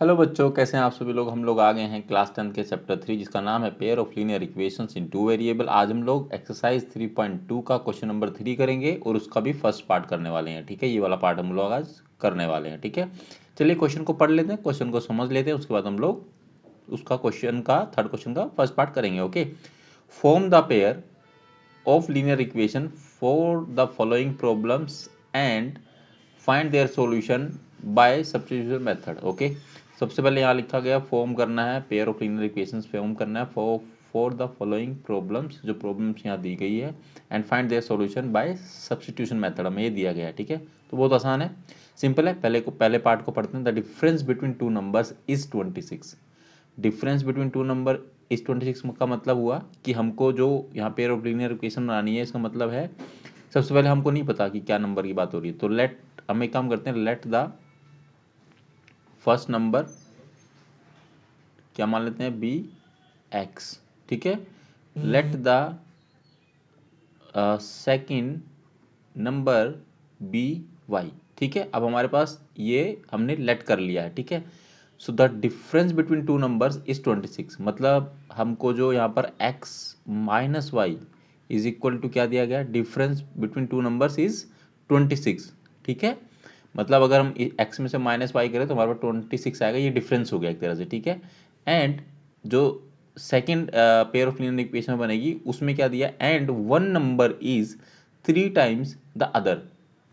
Hello बच्चों, कैसे हैं आप सभी लोग। हम लोग आ गए हैं क्लास 10 के चैप्टर 3 जिसका नाम है pair of linear equations in two variable. आज हम लोग एक्सरसाइज 3.2 का क्वेश्चन नंबर 3 करेंगे और उसका भी फर्स्ट पार्ट करने वाले हैं। ठीक है, ये वाला पार्ट हम लोग आज करने वाले हैं। ठीक है, चलिए क्वेश्चन को पढ़ लेते हैं, क्वेश्चन को समझ लेते हैं, उसके बाद हम लोग उसका क्वेश्चन का थर्ड क्वेश्चन का फर्स्ट पार्ट करेंगे। Okay, form the pair of linear equation for the following problems and find their solution by substitution method। Okay, सबसे पहले यहाँ लिखा गया फॉर्म करना है, pair of linear equations form करना है फॉर द फॉलोइंग प्रॉब्लम्स, जो प्रॉब्लम्स यहाँ दी गई है, and find their solution bye substitution method, हमें ये दिया गया है। ठीक है, तो बहुत आसान है, सिंपल है। पहले पार्ट को पढ़ते हैं। The difference between two numbers is 26। Difference between to number इस 26 का मतलब हुआ कि हमको जो यहाँ पेयर ऑफ लीनियर इक्वेशन बनानी है, इसका मतलब है सबसे पहले हमको नहीं पता कि क्या नंबर की बात हो रही है, तो हम एक काम करते हैं, लेट द फर्स्ट नंबर क्या मान लेते हैं, बी एक्स। ठीक है, let the second number be y. ठीक है, अब हमारे पास ये हमने लेट कर लिया है। ठीक है, so the difference between two numbers is 26, मतलब हमको जो यहाँ पर x minus y is equal to क्या दिया गया, difference between two numbers is 26। ठीक है, मतलब अगर हम x में से माइनस वाई करें तो हमारे पास 26 आएगा, ये डिफरेंस हो गया एक तरह से। ठीक है, एंड जो second pair of linear equation में बनेगी उसमें क्या दिया, and one number is 3 times the other.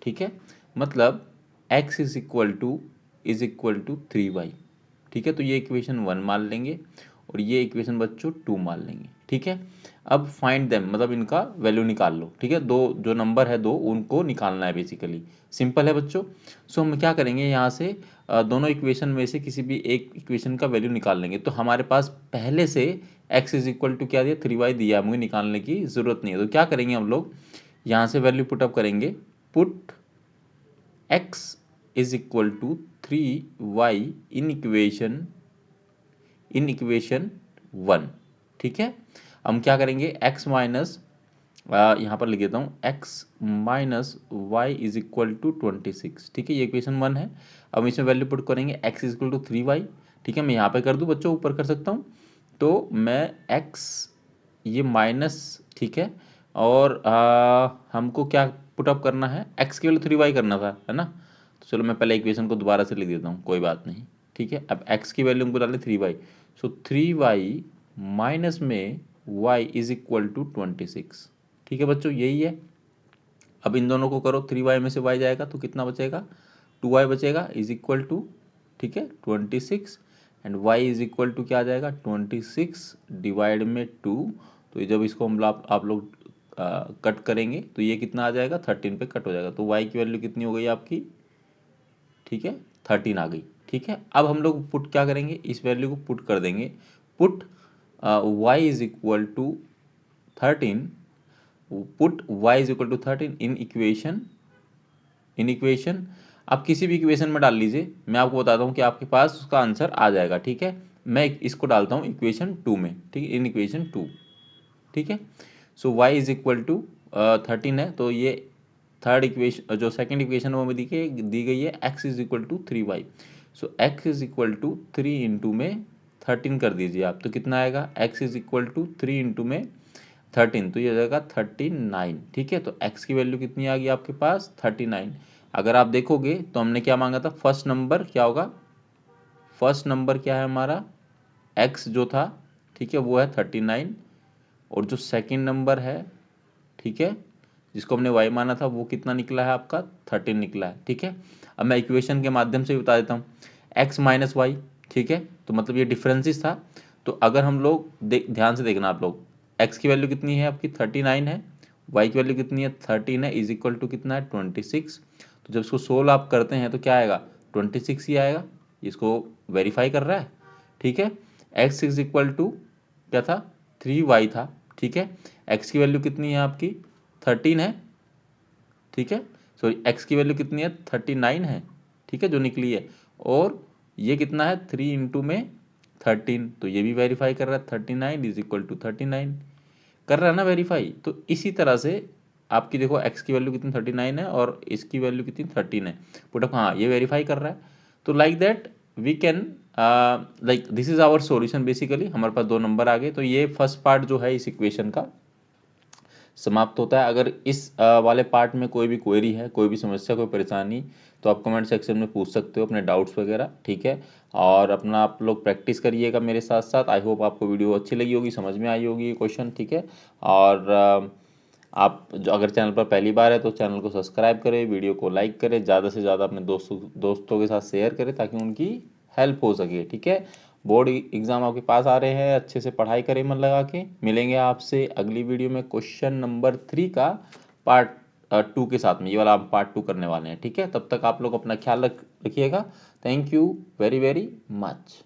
ठीक है, मतलब x is equal to 3y। ठीक है, तो ये इक्वेशन 1 मान लेंगे और ये इक्वेशन बच्चों 2 मान लेंगे। ठीक है, अब फाइंड देम मतलब इनका वैल्यू निकाल लो। ठीक है, दो जो नंबर है दो, उनको निकालना है बेसिकली, सिंपल है बच्चों। सो हम क्या करेंगे, यहाँ से दोनों इक्वेशन में से किसी भी एक इक्वेशन का वैल्यू निकाल लेंगे। तो हमारे पास पहले से x इज इक्वल टू क्या दिया, 3y दिया, मुझे निकालने की जरूरत नहीं है। तो क्या करेंगे हम लोग, यहाँ से वैल्यू पुटअप करेंगे, put x is equal to 3y in equation 1। ठीक है, हम क्या करेंगे, x माइनस, यहाँ पर लिख देता हूँ, x minus y is equal to 26। ठीक है, ये इक्वेशन 1 है। अब इसमें वैल्यू पुट करेंगे, x is equal to 3y। ठीक है, मैं यहाँ पे कर दूँ बच्चों, ऊपर कर सकता हूँ, तो मैं x ये माइनस, ठीक है, और हमको क्या पुटअप करना है, x की वैल्यू 3y करना था, है ना। तो चलो मैं पहले इक्वेशन को दोबारा से लिख देता हूँ, कोई बात नहीं। ठीक है, अब x की वैल्यू हमको डाले 3y, सो 3y माइनस में y इज इक्वल टू 26। ठीक है बच्चों, यही है। अब इन दोनों को करो, 3y में से y जाएगा तो कितना बचेगा, 2y बचेगा इज इक्वल टू, ठीक है, 26, and y is equal to क्या आ जाएगा, 26 डिवाइड में 2। तो ये जब इसको हम आप लोग कट करेंगे तो ये कितना आ जाएगा, 13 पे कट हो जाएगा। तो y की वैल्यू कितनी हो गई आपकी, ठीक है, 13 आ गई। ठीक है, अब हम लोग पुट क्या करेंगे, इस वैल्यू को पुट कर देंगे, put y is equal to 13, put y is equal to 13 in equation, आप किसी भी इक्वेशन में डाल लीजिए, मैं आपको बताता हूँ कि आपके पास उसका आंसर आ जाएगा। ठीक है, मैं इसको डालता हूँ इक्वेशन 2 में। ठीक है, इन इक्वेशन 2। ठीक है, so y is equal to 13 है, तो ये थर्ड इक्वेशन, जो सेकंड इक्वेशन वो में दी गई है, x is equal to 3y। So x is equal to 3 into में 13 कर दीजिए आप, तो कितना आएगा, x is equal to 3 into में 13, तो ये हो जाएगा 39। ठीक है, तो x की वैल्यू कितनी आ गई आपके पास, 39। अगर आप देखोगे तो हमने क्या मांगा था, फर्स्ट नंबर क्या होगा, फर्स्ट नंबर क्या है हमारा, x जो था, ठीक है, वो है 39, और जो सेकंड नंबर है, ठीक है, जिसको हमने y माना था, वो कितना निकला है आपका, 13 निकला है। ठीक है, अब मैं इक्वेशन के माध्यम से बता देता हूँ, x माइनस वाई। ठीक है, तो मतलब ये डिफरेंसेस था। तो अगर हम लोग ध्यान से देखना आप लोग, x की वैल्यू कितनी है आपकी, 39 है, y की वैल्यू कितनी है, 13 है, इज इक्वल टू कितना है, 26। तो जब इसको सोल्व आप करते हैं तो क्या आएगा, 26 ही आएगा, इसको वेरीफाई कर रहा है। ठीक है, x इज इक्वल टू क्या था, 3y था। ठीक है, x की वैल्यू कितनी है आपकी, 13 है। ठीक है, सॉरी, x की वैल्यू कितनी है, 39 है। ठीक है, जो निकली है, और ये कितना है, 3 इंटू में 13, तो ये भी वेरीफाई कर रहा है, 39 इज इक्वल टू 39 कर रहा है ना वेरीफाई। तो इसी तरह से आपकी देखो, x की वैल्यू कितनी 39 है और इसकी वैल्यू कितनी 13 है, पुटअप, हाँ ये वेरीफाई कर रहा है। तो like that we can like this is our solution. Basically हमारे पास 2 नंबर आ गए, तो ये फर्स्ट पार्ट जो है इस इक्वेशन का समाप्त होता है। अगर इस वाले पार्ट में कोई भी क्वेरी है, कोई भी समस्या, कोई परेशानी, तो आप कमेंट सेक्शन में पूछ सकते हो अपने डाउट्स वगैरह, ठीक है। और अपना आप लोग प्रैक्टिस करिएगा मेरे साथ साथ। आई होप आपको वीडियो अच्छी लगी होगी, समझ में आई होगी ये क्वेश्चन, ठीक है। और आप जो अगर चैनल पर पहली बार है तो चैनल को सब्सक्राइब करें, वीडियो को लाइक करें, ज़्यादा से ज़्यादा अपने दोस्तों के साथ शेयर करें ताकि उनकी हेल्प हो सके, ठीक है। बोर्ड एग्जाम आपके पास आ रहे हैं, अच्छे से पढ़ाई करें मन लगा के। मिलेंगे आपसे अगली वीडियो में क्वेश्चन नंबर 3 का पार्ट 2 के साथ में। ये वाला हम पार्ट 2 करने वाले हैं, ठीक है। तब तक आप लोग अपना ख्याल रखिएगा। Thank you very very much.